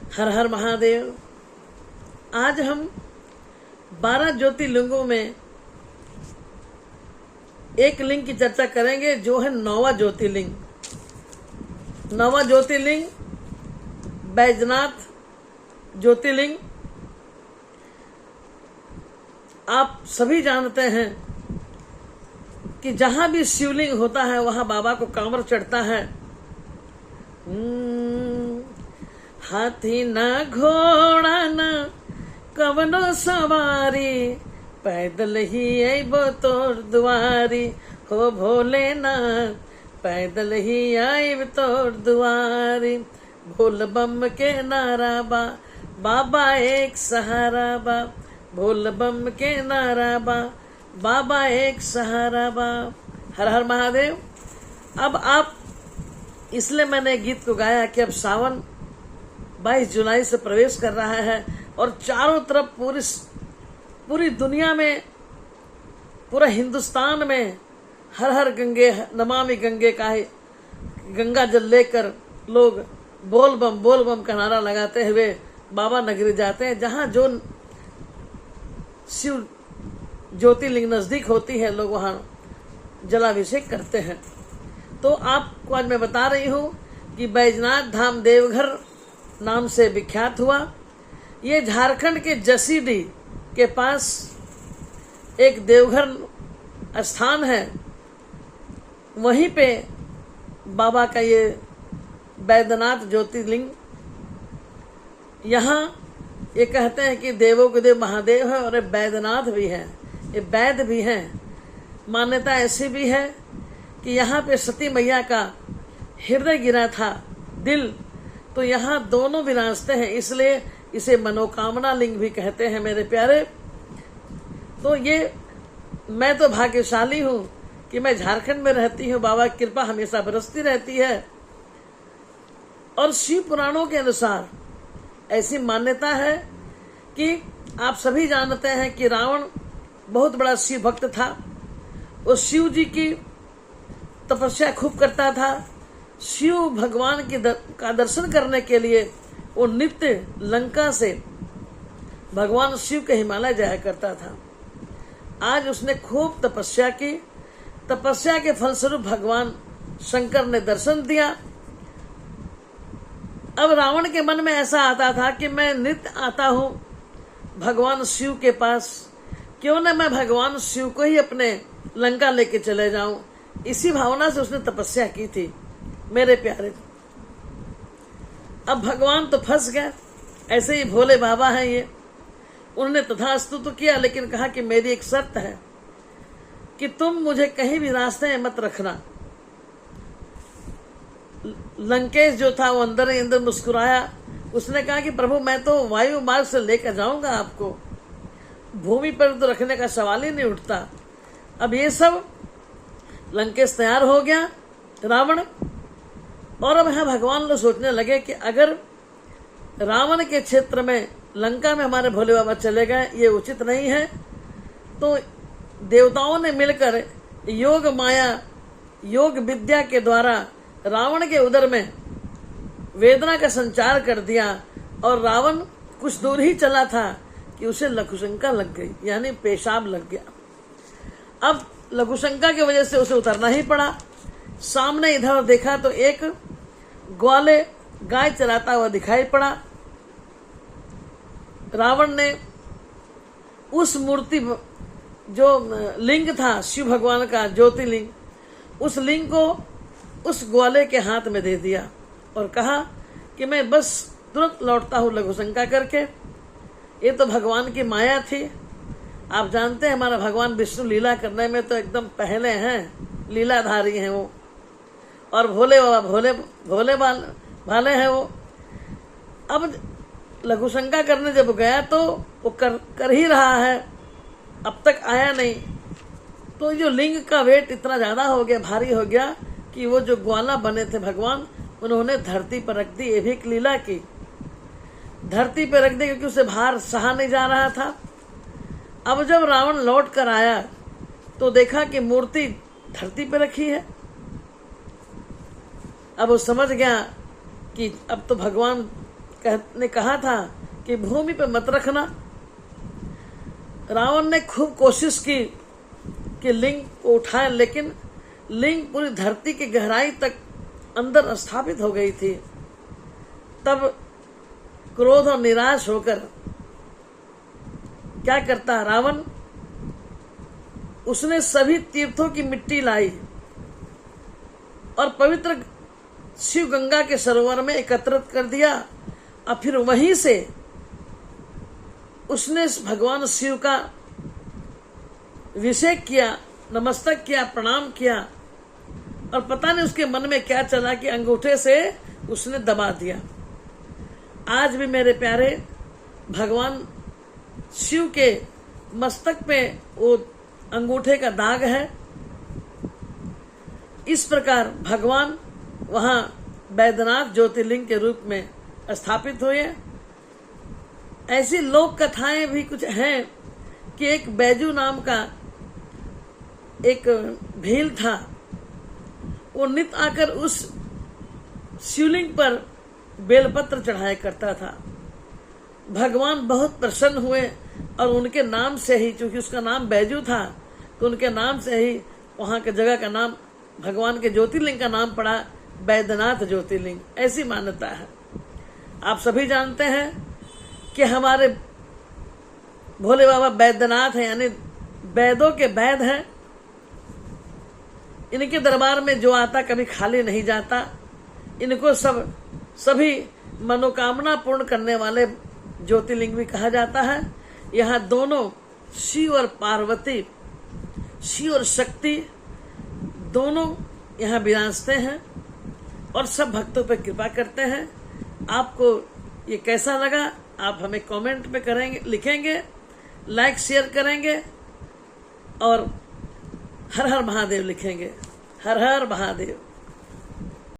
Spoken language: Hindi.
हर हर महादेव। आज हम 12 ज्योतिर्लिंगों में एक लिंग की चर्चा करेंगे जो है 9वां ज्योतिर्लिंग। 9वां ज्योतिर्लिंग बैजनाथ ज्योतिर्लिंग। आप सभी जानते हैं कि जहां भी शिवलिंग होता है वहां बाबा को कांवर चढ़ता है। हाथी ना घोड़ा ना कवनो सवारी, पैदल ही आइबो तोर दुआरी। हो भोलेनाथ पैदल ही आइब तोर दुआरी। भोल बम के नारा बा, बाबा एक सहारा बा। भोल बम के नारा बा, बाबा एक सहारा बा। हर हर महादेव। अब आप इसलिए मैंने गीत को गाया कि अब सावन 22 जुलाई से प्रवेश कर रहा है और चारों तरफ पूरी दुनिया में, पूरा हिंदुस्तान में हर हर गंगे नमामि गंगे का है गंगा जल लेकर लोग बोल बम का नारा लगाते हुए बाबा नगरी जाते हैं। जहां जो शिव ज्योतिर्लिंग नजदीक होती है लोग वहां जलाभिषेक करते हैं। तो आपको आज मैं बता रही हूं कि बैजनाथ धाम देवघर नाम से विख्यात हुआ। ये झारखंड के जसीडीह के पास एक देवघर स्थान है। वहीं पे बाबा का ये बैद्यनाथ ज्योतिर्लिंग। यहाँ ये कहते हैं कि देवों के देव महादेव है और ये बैद्यनाथ भी है, ये वैद्य भी हैं। मान्यता ऐसी भी है कि यहाँ पे सती मैया का हृदय गिरा था, दिल, तो यहाँ दोनों विराजते हैं, इसलिए इसे मनोकामना लिंग भी कहते हैं मेरे प्यारे। तो ये मैं तो भाग्यशाली हूँ कि मैं झारखंड में रहती हूँ। बाबा की कृपा हमेशा बरसती रहती है। और शिव पुराणों के अनुसार ऐसी मान्यता है कि आप सभी जानते हैं कि रावण बहुत बड़ा शिव भक्त था। वो शिव जी की तपस्या खूब करता था। शिव भगवान का दर्शन करने के लिए वो नित्य लंका से भगवान शिव के हिमालय जाया करता था। आज उसने खूब तपस्या की। तपस्या के फलस्वरूप भगवान शंकर ने दर्शन दिया। अब रावण के मन में ऐसा आता था कि मैं नित्य आता हूँ भगवान शिव के पास, क्यों न मैं भगवान शिव को ही अपने लंका लेके चले जाऊं। इसी भावना से उसने तपस्या की थी मेरे प्यारे। अब भगवान तो फंस गए। ऐसे ही भोले बाबा हैं ये। उन्होंने तथास्तु तो किया, लेकिन कहा कि मेरी एक शर्त है कि तुम मुझे कहीं भी रास्ते में मत रखना। लंकेश जो था वो अंदर ही अंदर मुस्कुराया। उसने कहा कि प्रभु मैं तो वायु मार्ग से लेकर जाऊंगा आपको, भूमि पर तो रखने का सवाल ही नहीं उठता। अब ये सब लंकेश तैयार हो गया, रावण। और अब यहाँ भगवान लोग सोचने लगे कि अगर रावण के क्षेत्र में, लंका में हमारे भोले बाबा चले गए, ये उचित नहीं है। तो देवताओं ने मिलकर योग माया, योग विद्या के द्वारा रावण के उदर में वेदना का संचार कर दिया और रावण कुछ दूर ही चला था कि उसे लघुशंका लग गई, यानी पेशाब लग गया। अब लघुशंका की वजह से उसे उतरना ही पड़ा। सामने इधर देखा तो एक ग्वाले गाय चराता हुआ दिखाई पड़ा। रावण ने उस मूर्ति, जो लिंग था शिव भगवान का ज्योतिर्लिंग, उस लिंग को उस ग्वाले के हाथ में दे दिया और कहा कि मैं बस तुरंत लौटता हूँ लघुशंका करके। ये तो भगवान की माया थी। आप जानते हैं हमारा भगवान विष्णु लीला करने में तो एकदम पहले हैं, लीलाधारी हैं वो। और भोले बाबा भोले भाले हैं वो। अब लघुशंका करने जब गया तो वो कर ही रहा है, अब तक आया नहीं। तो जो लिंग का वेट इतना ज्यादा हो गया, भारी हो गया कि वो जो ग्वाला बने थे भगवान, उन्होंने धरती पर रख दी। ये भी एक लीला की, धरती पर रख दी क्योंकि उसे भार सहा नहीं जा रहा था। अब जब रावण लौट कर आया तो देखा कि मूर्ति धरती पर रखी है। अब वो समझ गया कि अब तो भगवान ने कहा था कि भूमि पे मत रखना। रावण ने खूब कोशिश की कि लिंग को उठाए, लेकिन लिंग पूरी धरती की गहराई तक अंदर स्थापित हो गई थी। तब क्रोध और निराश होकर क्या करता रावण, उसने सभी तीर्थों की मिट्टी लाई और पवित्र शिव गंगा के सरोवर में एकत्रित कर दिया, और फिर वहीं से उसने भगवान शिव का अभिषेक किया, नमस्तक किया, प्रणाम किया, और पता नहीं उसके मन में क्या चला कि अंगूठे से उसने दबा दिया। आज भी मेरे प्यारे भगवान शिव के मस्तक पे वो अंगूठे का दाग है। इस प्रकार भगवान वहां बैद्यनाथ ज्योतिर्लिंग के रूप में स्थापित हुए। ऐसी लोक कथाएं भी कुछ हैं कि एक बैजू नाम का एक भील था, वो नित आकर उस शिवलिंग पर बेलपत्र चढ़ाया करता था। भगवान बहुत प्रसन्न हुए और उनके नाम से ही, चूंकि उसका नाम बैजू था, तो उनके नाम से ही वहां के जगह का नाम, भगवान के ज्योतिर्लिंग का नाम पड़ा बैद्यनाथ ज्योतिर्लिंग। ऐसी मान्यता है। आप सभी जानते हैं कि हमारे भोले बाबा बैद्यनाथ हैं, यानी वैदों के वैद हैं। इनके दरबार में जो आता कभी खाली नहीं जाता। इनको सभी मनोकामना पूर्ण करने वाले ज्योतिर्लिंग भी कहा जाता है। यहाँ दोनों शिव और पार्वती, शिव और शक्ति दोनों यहाँ विराजते हैं और सब भक्तों पर कृपा करते हैं। आपको ये कैसा लगा आप हमें कमेंट पे करेंगे, लिखेंगे, लाइक शेयर करेंगे और हर हर महादेव लिखेंगे। हर हर महादेव।